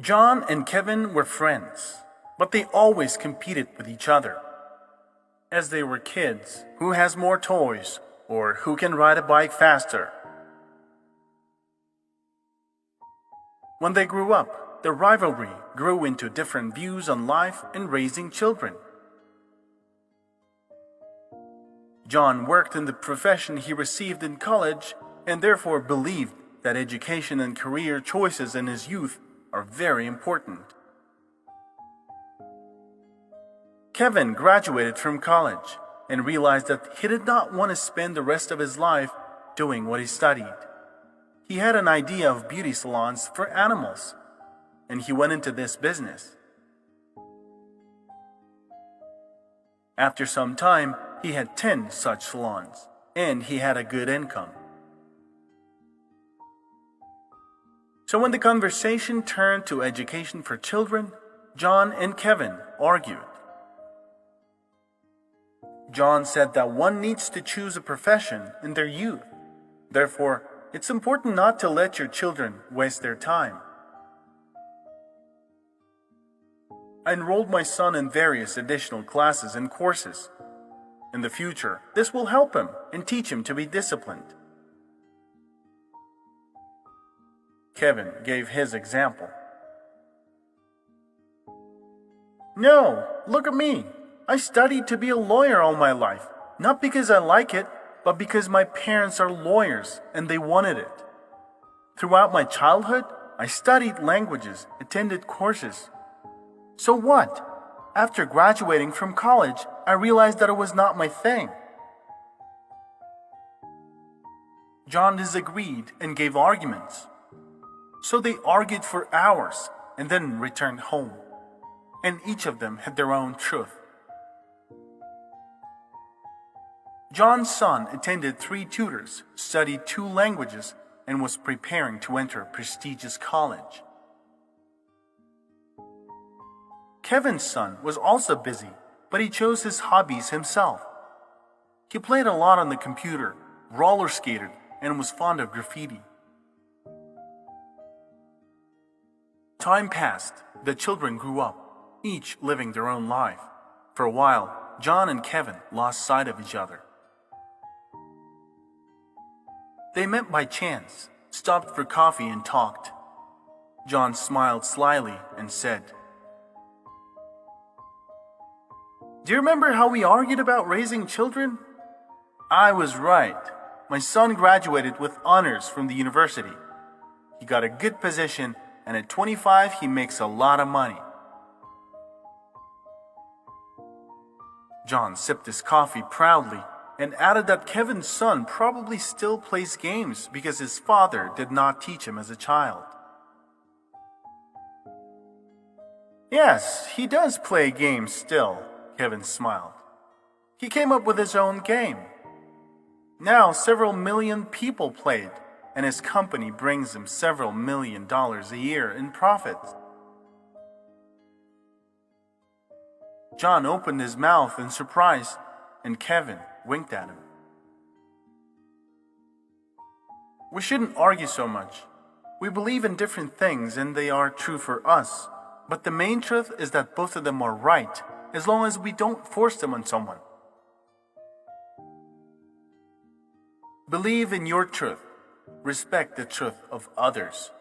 John and Kevin were friends, but they always competed with each other. As they were kids, who has more toys or who can ride a bike faster? When they grew up, the rivalry grew into different views on life and raising children. John worked in the profession he received in college and therefore believed that education and career choices in his youth are very important. Kevin graduated from college and realized that he did not want to spend the rest of his life doing what he studied. He had an idea of beauty salons for animals, and he went into this business. After some time, he had 10 such salons, and he had a good income. So when the conversation turned to education for children, John and Kevin argued. John said that one needs to choose a profession in their youth. Therefore, it's important not to let your children waste their time. I enrolled my son in various additional classes and courses. In the future, this will help him and teach him to be disciplined. Kevin gave his example. No, look at me. I studied to be a lawyer all my life, not because I like it, but because my parents are lawyers and they wanted it. Throughout my childhood, I studied languages, attended courses. So what? After graduating from college, I realized that it was not my thing. John disagreed and gave arguments. So they argued for hours and then returned home. And each of them had their own truth. John's son attended 3 tutors, studied 2 languages, and was preparing to enter a prestigious college. Kevin's son was also busy, but he chose his hobbies himself. He played a lot on the computer, roller skated, and was fond of graffiti. Time passed, the children grew up, each living their own life. For a while, John and Kevin lost sight of each other. They met by chance, stopped for coffee and talked. John smiled slyly and said, "Do you remember how we argued about raising children? I was right. My son graduated with honors from the university. He got a good position, and at 25 he makes a lot of money." John sipped his coffee proudly and added that Kevin's son probably still plays games because his father did not teach him as a child. "Yes, he does play games still," Kevin smiled. "He came up with his own game. Now several million people play it, and his company brings him several $1,000,000 a year in profits." John opened his mouth in surprise, and Kevin winked at him. We shouldn't argue so much. We believe in different things and they are true for us, but the main truth is that both of them are right as long as we don't force them on someone. Believe in your truth. Respect the truth of others.